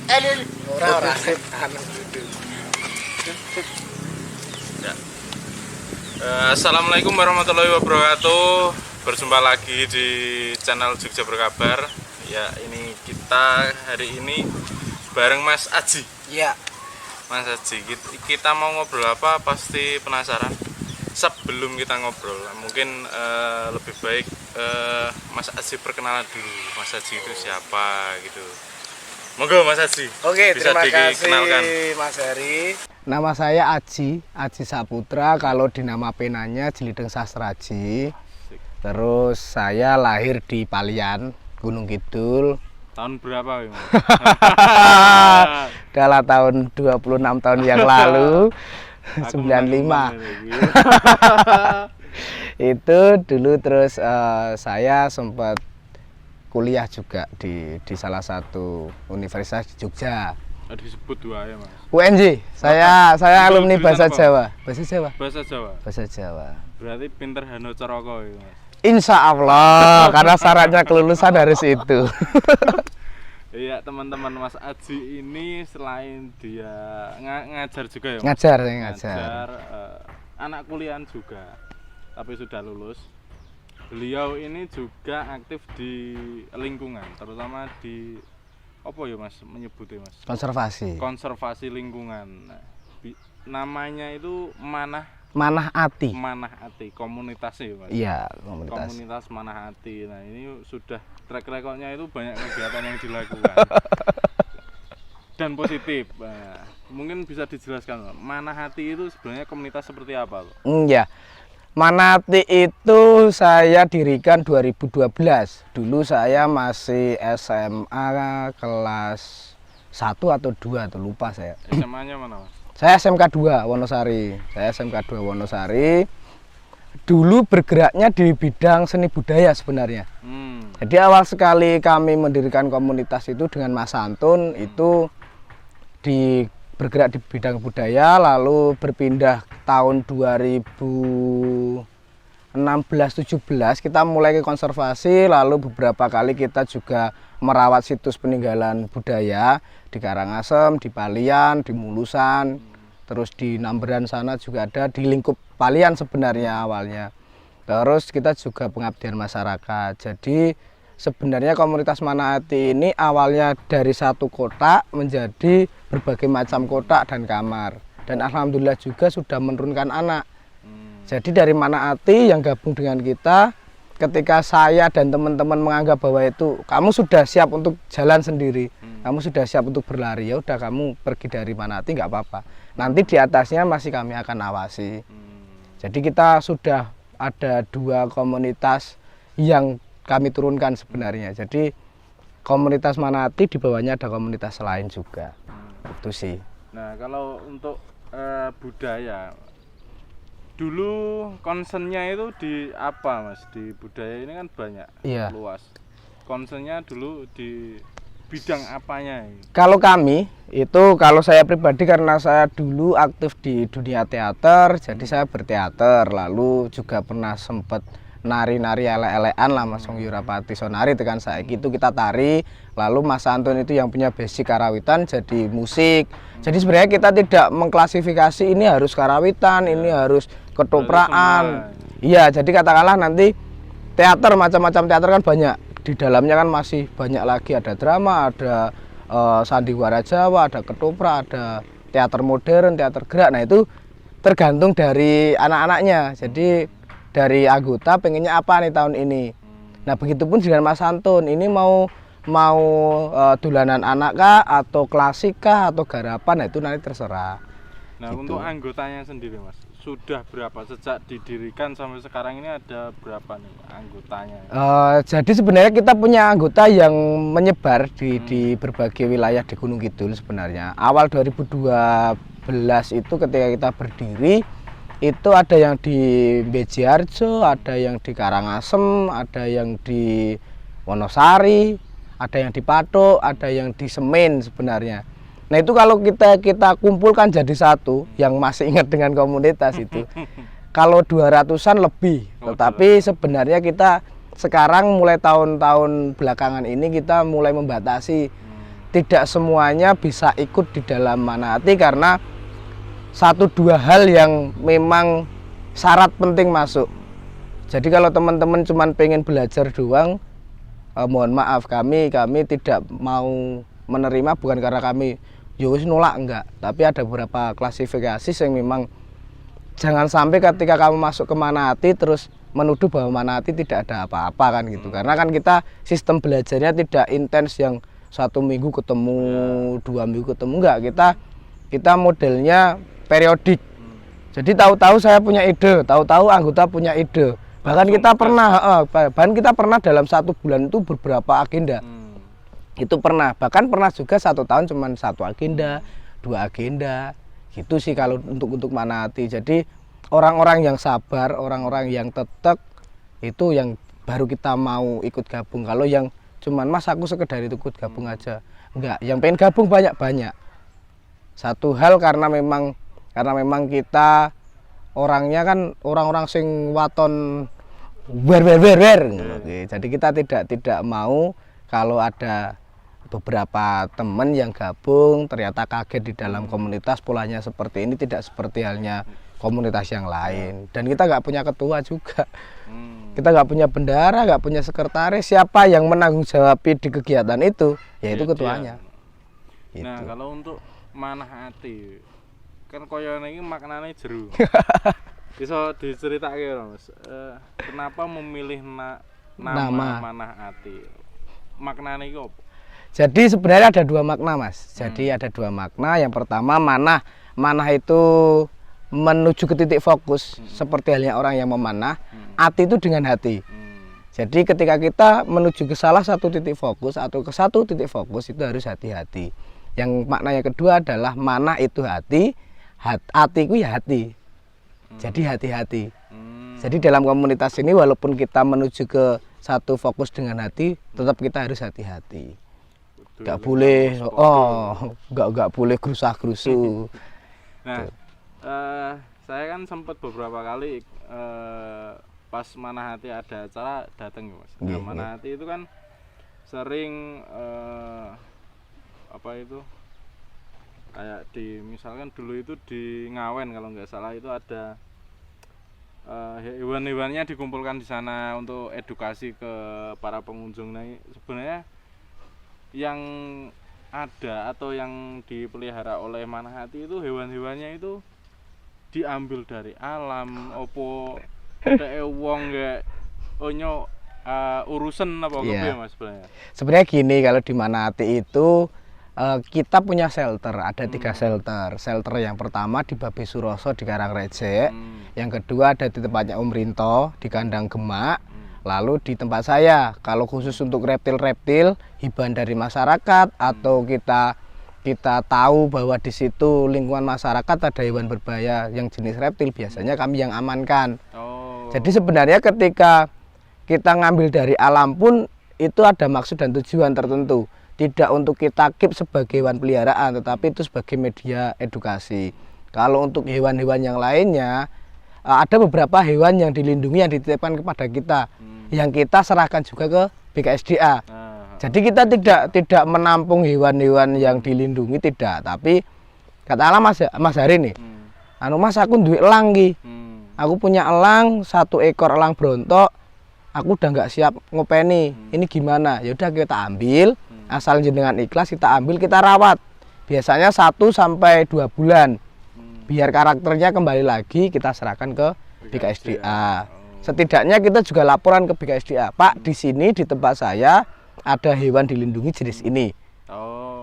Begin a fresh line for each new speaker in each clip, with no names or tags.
Ora.
Ya. Assalamualaikum warahmatullahi wabarakatuh. Berjumpa lagi di channel Jogja Berkabar. Ya, ini kita hari ini bareng Mas Aji.
Iya.
Mas Aji, kita mau ngobrol apa? Pasti penasaran. Sebelum kita ngobrol, mungkin lebih baik Mas Aji perkenalan dulu. Mas Aji itu siapa gitu. Monggo Mas Aji.
Oke,
bisa
terima
dikenalkan.
kasih Mas Heri. Nama saya Aji Saputra. Kalau di nama penanya Jelideng Sastraji. Terus saya lahir di Palian, Gunung Kidul.
Tahun berapa Mas?
Dalam tahun 26 tahun yang lalu. 95. Itu dulu terus saya sempat kuliah juga di salah satu universitas di Jogja.
Disebut dua ya Mas.
UNJ. Saya alumni bahasa Jawa. Bahasa Jawa.
Bahasa Jawa.
Bahasa Jawa.
Berarti pinter Hano Coroko ya Mas.
Insya Allah, karena syaratnya kelulusan harus itu.
Iya teman-teman, Mas Aji ini selain dia ngajar juga ya Mas?
Ngajar, saya ngajar.
Anak kuliahan juga, tapi sudah lulus. Beliau ini juga aktif di lingkungan, terutama di apa ya Mas menyebutnya Mas?
Konservasi
lingkungan. Nah, namanya itu Manah
Ati.
Manah Ati, komunitasnya ya Mas?
Iya,
komunitas Manah Ati. Nah ini sudah track recordnya itu banyak kegiatan yang dilakukan dan positif. Nah, mungkin bisa dijelaskan Manah Ati itu sebenarnya komunitas seperti apa?
Iya. Manah Ati itu saya dirikan 2012. Dulu saya masih SMA kelas 1 atau 2 atau lupa saya.
SMA-nya mana Mas?
Saya SMK 2 Wonosari. Dulu bergeraknya di bidang seni budaya sebenarnya. Jadi awal sekali kami mendirikan komunitas itu dengan Mas Antun itu bergerak di bidang budaya, lalu berpindah tahun 2016-17 kita mulai ke konservasi, lalu beberapa kali kita juga merawat situs peninggalan budaya di Karangasem, di Palian, di Mulusan, terus di Namberan sana juga ada, di lingkup Palian sebenarnya awalnya. Terus kita juga pengabdian masyarakat. Jadi sebenarnya komunitas Manah Ati ini awalnya dari satu kotak menjadi berbagai macam kotak dan kamar. Dan alhamdulillah juga sudah menurunkan anak. Jadi dari Manah Ati yang gabung dengan kita, ketika saya dan teman-teman menganggap bahwa itu kamu sudah siap untuk jalan sendiri, kamu sudah siap untuk berlari, ya udah kamu pergi dari Manah Ati nggak apa-apa. Nanti di atasnya masih kami akan awasi. Jadi kita sudah ada 2 komunitas yang kami turunkan sebenarnya. Jadi komunitas Manah Ati di bawahnya ada komunitas lain juga. Itu sih.
Nah kalau untuk budaya, dulu concernnya itu di apa Mas? Di budaya ini kan banyak,
iya,
luas. Concernnya dulu di bidang apanya ini?
Kalau kami itu, kalau saya pribadi karena saya dulu aktif di dunia teater, jadi saya berteater, lalu juga pernah sempat nari-nari ele-elean lah Mas Wong Yurapati Sonari tekan saiki itu kita tari, lalu Mas Antun itu yang punya basic karawitan jadi musik. Jadi sebenarnya kita tidak mengklasifikasi ini harus karawitan, ini harus ketopraan. Iya, jadi katakanlah nanti teater, macam-macam teater kan banyak. Di dalamnya kan masih banyak lagi, ada drama, ada sandiwara Jawa, ada ketoprak, ada teater modern, teater gerak. Nah itu tergantung dari anak-anaknya. Jadi dari anggota pengennya apa nih tahun ini. Nah begitupun dengan Mas Antun, ini mau dolanan anak kah, atau klasik kah, atau garapan, nah itu nanti terserah.
Nah gitu. Untuk anggotanya sendiri Mas, sudah berapa sejak didirikan sampai sekarang ini, ada berapa nih anggotanya?
Jadi sebenarnya kita punya anggota yang menyebar di berbagai wilayah di Gunung Kidul sebenarnya. Awal 2012 itu ketika kita berdiri, itu ada yang di Bejiharjo, ada yang di Karangasem, ada yang di Wonosari, ada yang di Patok, ada yang di Semen sebenarnya. Nah itu kalau kita kumpulkan jadi satu, yang masih ingat dengan komunitas itu, kalau 200-an lebih. Tetapi sebenarnya kita sekarang mulai tahun-tahun belakangan ini kita mulai membatasi tidak semuanya bisa ikut di dalam Manahati karena 1-2 hal yang memang syarat penting masuk. Jadi kalau teman-teman cuma pengen belajar doang, mohon maaf kami tidak mau menerima, bukan karena kami wis nolak, enggak, tapi ada beberapa klasifikasi yang memang jangan sampai ketika kamu masuk ke Manahati terus menuduh bahwa Manahati tidak ada apa-apa kan gitu. Karena kan kita sistem belajarnya tidak intens yang 1 minggu ketemu, 2 minggu ketemu, enggak. Kita modelnya periodik. Jadi tahu-tahu saya punya ide, tahu-tahu anggota punya ide. Bahkan kita pernah dalam 1 bulan itu beberapa agenda. Itu pernah, bahkan pernah juga 1 tahun cuma 1 agenda, 2 agenda. Gitu sih kalau untuk Manahati. Jadi orang-orang yang sabar, orang-orang yang tetap itu yang baru kita mau ikut gabung. Kalau yang cuman Mas aku sekedar ikut gabung aja, enggak. Yang pengen gabung banyak. Satu hal karena memang kita orangnya kan orang-orang sing waton wer. Jadi kita tidak mau kalau ada beberapa teman yang gabung ternyata kaget di dalam komunitas polanya seperti ini, tidak seperti halnya komunitas yang lain. Dan kita nggak punya ketua juga, kita nggak punya bendahara, nggak punya sekretaris. Siapa yang menanggung jawab di kegiatan itu, yaitu ketuanya.
Nah gitu. Kalau untuk Manahati kan koyo ini maknanya jeru. Bisa diceritakan Mas, kenapa memilih nama Manahati? Maknanya itu apa?
Jadi sebenarnya ada 2 makna Mas. Jadi ada 2 makna. Yang pertama manah itu menuju ke titik fokus, seperti halnya orang yang memanah. Ati itu dengan hati. Jadi ketika kita menuju ke salah satu titik fokus atau ke satu titik fokus itu harus hati-hati. Yang maknanya kedua adalah manah itu hati, hati itu ya hati. Jadi hati-hati. Jadi dalam komunitas ini walaupun kita menuju ke satu fokus dengan hati, tetap kita harus hati-hati. Nggak boleh, nggak boleh gerusah-gerusu.
Nah, saya kan sempat beberapa kali pas Manahati ada acara datang Mas. Nah, Manahati itu kan sering kayak misalkan dulu itu di Ngawen kalau nggak salah itu ada hewan-hewannya dikumpulkan di sana untuk edukasi ke para pengunjung. Nah, sebenarnya yang ada atau yang dipelihara oleh Manahati itu hewan-hewannya itu diambil dari alam opo wong nggak urusan apa ya Mas sebenarnya.
Sebenarnya gini, kalau di Manahati itu kita punya shelter, ada 3 shelter. Shelter yang pertama di Babe Suroso di Karangreje, yang kedua ada di tempatnya Om Rinto di Kandang Gemak, lalu di tempat saya kalau khusus untuk reptil-reptil hiburan dari masyarakat atau kita tahu bahwa di situ lingkungan masyarakat ada hewan berbahaya yang jenis reptil, biasanya kami yang amankan. Jadi sebenarnya ketika kita ngambil dari alam pun itu ada maksud dan tujuan tertentu. Tidak untuk kita keep sebagai hewan peliharaan, tetapi itu sebagai media edukasi. Kalau untuk hewan-hewan yang lainnya, ada beberapa hewan yang dilindungi yang dititipkan kepada kita, yang kita serahkan juga ke BKSDA. Jadi kita tidak menampung hewan-hewan yang dilindungi, tidak. Tapi katakanlah Mas Hari nih, Mas aku duwe elang ki, aku punya elang 1 ekor elang brontok, aku udah nggak siap ngopeni, ini gimana? Ya udah kita ambil. Asal jenengan ikhlas kita ambil, kita rawat. Biasanya 1 sampai 2 bulan. Biar karakternya kembali lagi, kita serahkan ke BKSDA. Setidaknya kita juga laporan ke BKSDA, Pak, di sini di tempat saya ada hewan dilindungi jenis ini.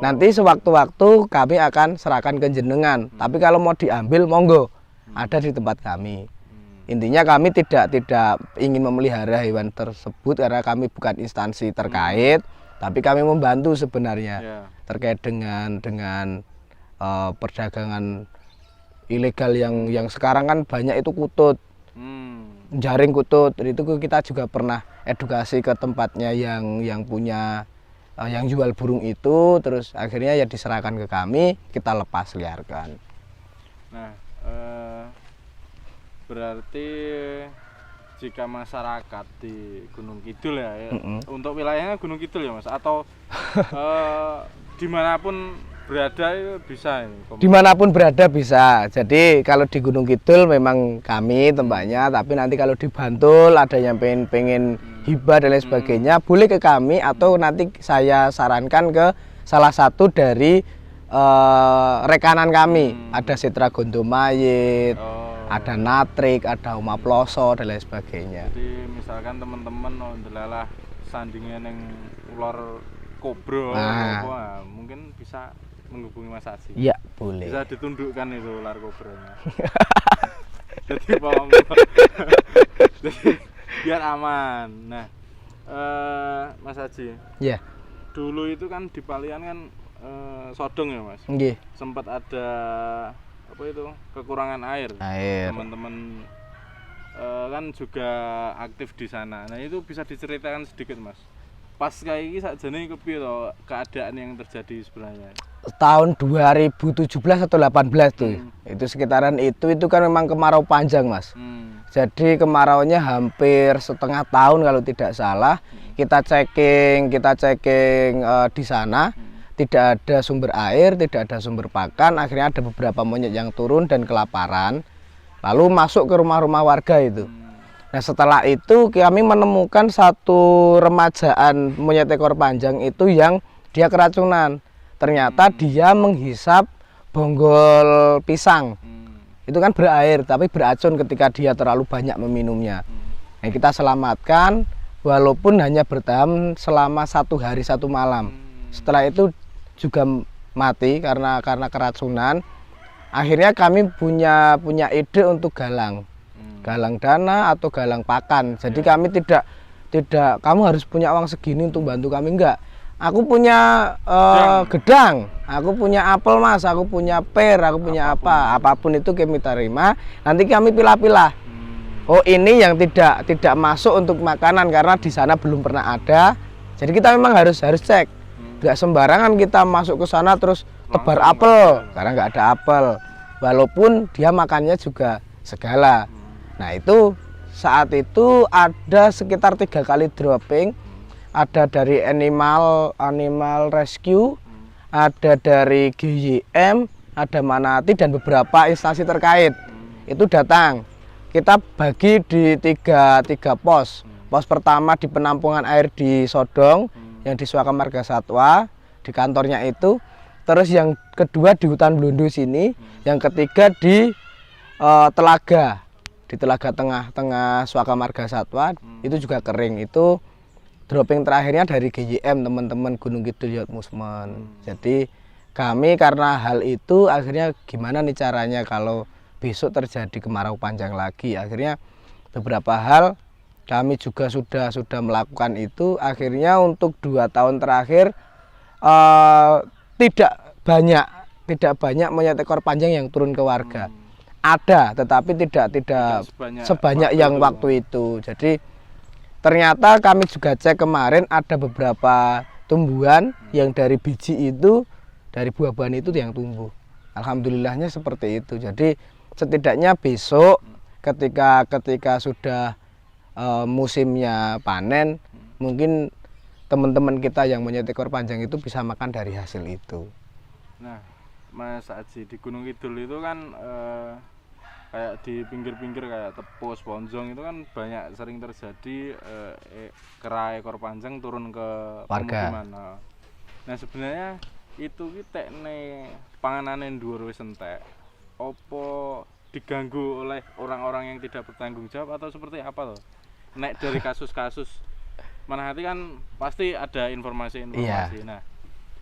Nanti sewaktu-waktu kami akan serahkan ke jenengan. Tapi kalau mau diambil monggo, ada di tempat kami. Intinya kami tidak ingin memelihara hewan tersebut karena kami bukan instansi terkait. Tapi kami membantu sebenarnya terkait dengan perdagangan ilegal yang sekarang kan banyak itu kutut, jaring kutut. Itu kita juga pernah edukasi ke tempatnya yang punya yang jual burung itu, terus akhirnya ya diserahkan ke kami, kita lepas liarkan.
Nah, berarti jika masyarakat di Gunung Kidul untuk wilayahnya Gunung Kidul ya Mas, atau dimanapun berada itu bisa ini.
Dimanapun berada bisa. Jadi kalau di Gunung Kidul memang kami tempatnya, tapi nanti kalau di Bantul ada yang pengen hibah dan lain sebagainya, boleh ke kami atau nanti saya sarankan ke salah satu dari rekanan kami. Ada Sitra Gondomayit, ada Natrik, ada Uma Ploso dan lain sebagainya.
Jadi misalkan teman-teman ndelalah sandingan yang ular kobra mungkin bisa menghubungi Mas Aji.
Iya, boleh.
Bisa ditundukkan itu ular kobranya. Jadi jadi biar aman. Nah, Mas Aji.
Iya.
Dulu itu kan di Palian kan sodong ya, Mas.
Nggih.
Sempat ada apa itu? Kekurangan air. Teman-teman kan juga aktif di sana. Nah, itu bisa diceritakan sedikit, Mas. Pas kayak gini sakjane kepiye to keadaan yang terjadi sebenarnya?
Tahun 2017 atau 18 tuh. Itu sekitaran itu kan memang kemarau panjang, Mas. Jadi kemaraunya hampir setengah tahun kalau tidak salah. Kita checking di sana. Tidak ada sumber air, tidak ada sumber pakan. Akhirnya ada beberapa monyet yang turun dan kelaparan. Lalu masuk ke rumah-rumah warga itu. Nah, setelah itu kami menemukan satu remajaan monyet ekor panjang itu yang dia keracunan. Ternyata dia menghisap bonggol pisang. Itu kan berair tapi beracun ketika dia terlalu banyak meminumnya. Nah, kita selamatkan walaupun hanya bertahan selama 1 hari 1 malam. Setelah itu juga mati karena keracunan. Akhirnya kami punya ide untuk galang dana atau galang pakan. Jadi kami tidak kamu harus punya uang segini untuk bantu kami, enggak. Aku punya gedang, aku punya apel, Mas, aku punya per, aku punya apapun itu kami terima. Nanti kami pilah-pilah. Oh, ini yang tidak masuk untuk makanan karena di sana belum pernah ada. Jadi kita memang harus cek. Enggak sembarangan kita masuk ke sana terus tebar apel karena enggak ada apel. Walaupun dia makannya juga segala. Nah, itu saat itu ada sekitar 3 kali dropping. Ada dari animal rescue, ada dari GYM, ada Manati dan beberapa instansi terkait. Itu datang. Kita bagi di tiga pos. Pos pertama di penampungan air di Sodong yang di Suaka Marga Satwa di kantornya itu. Terus yang kedua di hutan Blundu sini, yang ketiga di Telaga. Di Telaga tengah Suaka Marga Satwa itu juga kering. Itu dropping terakhirnya dari GYM, teman-teman Gunung Kidul Youth Movement. Jadi kami karena hal itu akhirnya gimana nih caranya kalau besok terjadi kemarau panjang lagi. Akhirnya beberapa hal kami juga sudah melakukan itu. Akhirnya untuk 2 tahun terakhir tidak banyak monyet ekor panjang yang turun ke warga. Ada, tetapi tidak sebanyak yang waktu itu. Jadi ternyata kami juga cek kemarin ada beberapa tumbuhan yang dari biji itu, dari buah-buahan itu yang tumbuh. Alhamdulillahnya seperti itu. Jadi setidaknya besok ketika sudah musimnya panen, mungkin teman-teman kita yang monyet ekor panjang itu bisa makan dari hasil itu.
Nah, Mas Aji, di Gunung Kidul itu kan kayak di pinggir-pinggir kayak Tepus, Ponjong itu kan banyak sering terjadi kera ekor panjang turun ke pemukiman. Nah, sebenarnya itu kita nih panganane dhuwur wis entek. Apa diganggu oleh orang-orang yang tidak bertanggung jawab atau seperti apa loh? Nek dari kasus-kasus Manahati kan pasti ada informasi-informasi.
Iya.
Nah,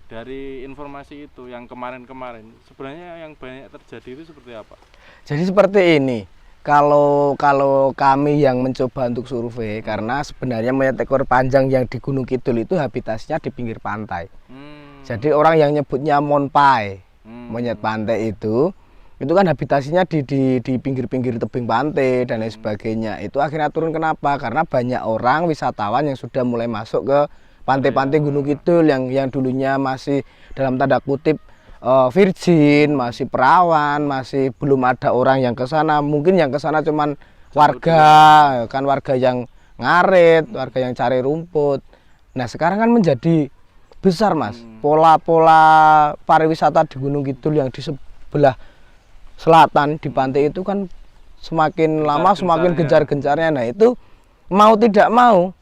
dari informasi itu yang kemarin-kemarin sebenarnya yang banyak terjadi itu seperti apa? Jadi
seperti ini. Kalau kami yang mencoba untuk survei, karena sebenarnya monyet ekor panjang yang di Gunung Kidul itu habitasnya di pinggir pantai. Jadi orang yang nyebutnya monpai, monyet pantai itu kan habitasinya di pinggir-pinggir tebing pantai dan lain sebagainya. Itu akhirnya turun kenapa? Karena banyak orang wisatawan yang sudah mulai masuk ke pantai-pantai Gunung Kidul yang dulunya masih dalam tanda kutip virgin, masih perawan, masih belum ada orang yang ke sana. Mungkin yang ke sana cuman warga yang ngarit, warga yang cari rumput. Nah, sekarang kan menjadi besar Mas. Pola-pola pariwisata di Gunung Kidul yang di sebelah selatan di pantai itu kan semakin lama semakin gencar-gencarnya. Nah itu mau tidak mau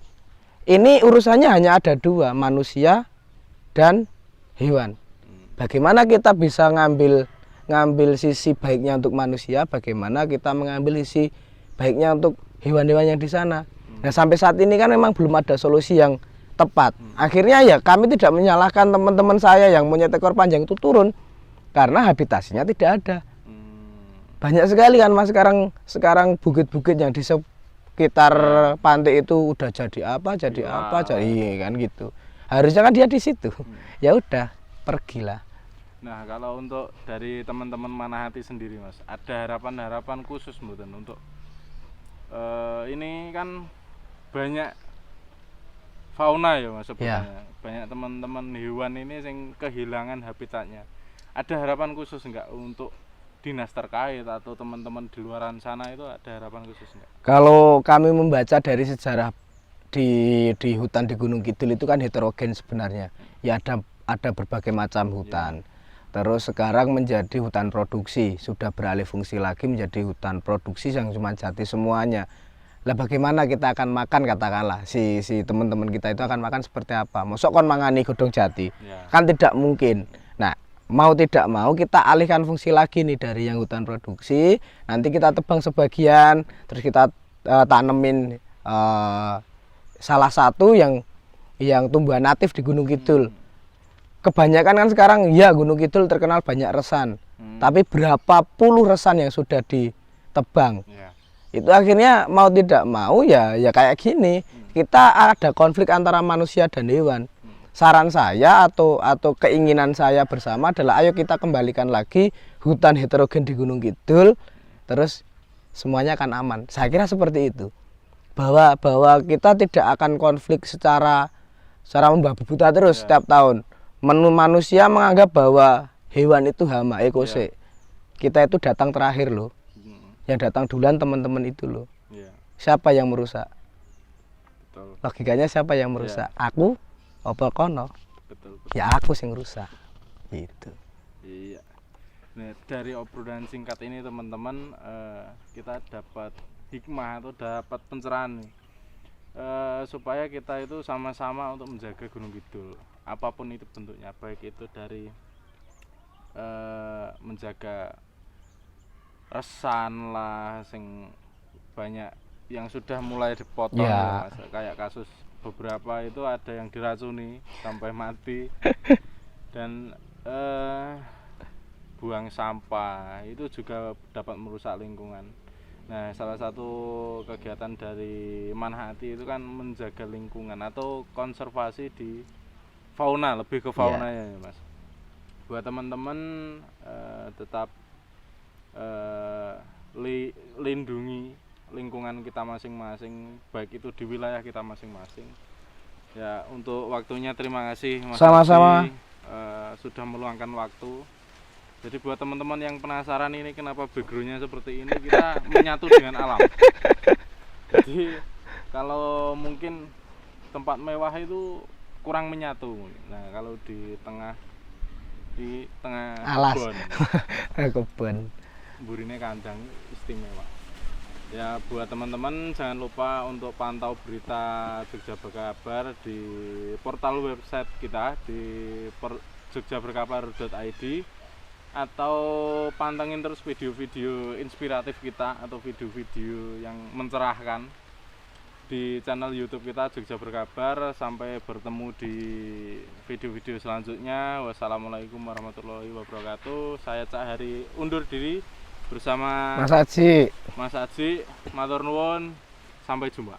ini urusannya hanya ada dua, manusia dan hewan. Bagaimana kita bisa ngambil sisi baiknya untuk manusia, bagaimana kita mengambil sisi baiknya untuk hewan-hewan yang di sana. Nah sampai saat ini kan memang belum ada solusi yang tepat. Akhirnya ya kami tidak menyalahkan teman-teman saya yang punya ekor panjang itu turun karena habitasinya tidak ada. Banyak sekali kan Mas sekarang bukit-bukit yang di sekitar pantai itu udah jadi apa jadi kan gitu. Harusnya kan dia di situ. Ya udah, pergilah.
Nah, kalau untuk dari teman-teman Manahati sendiri Mas, ada harapan-harapan khusus mboten untuk ini kan banyak fauna ya Mas sebenarnya. Banyak teman-teman hewan ini yang kehilangan habitatnya. Ada harapan khusus enggak untuk dinas terkait atau teman-teman di luaran sana itu ada harapan khusus enggak?
Kalau kami membaca dari sejarah di hutan di Gunung Kidul itu kan heterogen sebenarnya. Ya ada berbagai macam hutan. Terus sekarang menjadi hutan produksi, sudah beralih fungsi lagi menjadi hutan produksi yang cuma jati semuanya. Lah bagaimana kita akan makan katakanlah si teman-teman kita itu akan makan seperti apa? Mosok kon mangani godhong jati? Kan tidak mungkin. Nah, mau tidak mau kita alihkan fungsi lagi nih dari yang hutan produksi, nanti kita tebang sebagian, terus kita tanemin salah satu yang tumbuhan natif di Gunung Kidul. Kebanyakan kan sekarang ya Gunung Kidul terkenal banyak resan, tapi berapa puluh resan yang sudah ditebang. Itu akhirnya mau tidak mau ya kayak gini, kita ada konflik antara manusia dan hewan. Saran saya atau keinginan saya bersama adalah ayo kita kembalikan lagi hutan heterogen di Gunung Kidul, terus semuanya akan aman. Saya kira seperti itu. Bahwa kita tidak akan konflik secara membabi buta terus setiap tahun. Manusia menganggap bahwa hewan itu hama, ekose. Kita itu datang terakhir loh. Yang datang duluan teman-teman itu loh. Siapa yang merusak?
Betul.
Logikanya siapa yang merusak? Aku apa kono?
Betul.
Ya aku sing rusak. Gitu.
Iya. Nah, dari obrolan singkat ini teman-teman kita dapat hikmah atau dapat pencerahan nih. Supaya kita itu sama-sama untuk menjaga Gunung Kidul. Apapun itu bentuknya, baik itu dari menjaga resan lah sing banyak yang sudah mulai dipotong ya, Mas. Kayak kasus beberapa itu ada yang diracuni sampai mati dan buang sampah itu juga dapat merusak lingkungan. Nah, salah satu kegiatan dari Manahati itu kan menjaga lingkungan atau konservasi di fauna, lebih ke faunanya ya Mas. Buat teman-teman tetap lindungi lingkungan kita masing-masing, baik itu di wilayah kita masing-masing. Ya, untuk waktunya terima kasih Mas.
Sama-sama.
Sudah meluangkan waktu. Jadi buat teman-teman yang penasaran ini kenapa backgroundnya seperti ini, kita menyatu dengan alam. Jadi kalau mungkin tempat mewah itu kurang menyatu. Nah, kalau di tengah
alas
kebun.
kebun.
Burine kandang istimewa. Ya, buat teman-teman jangan lupa untuk pantau berita Jogja Berkabar di portal website kita di jogjaberkabar.id atau pantengin terus video-video inspiratif kita atau video-video yang mencerahkan di channel YouTube kita Jogja Berkabar. Sampai bertemu di video-video selanjutnya. Wassalamualaikum warahmatullahi wabarakatuh. Saya Cak Hari undur diri bersama
Mas Aji.
Matur nuwun, sampai jumpa.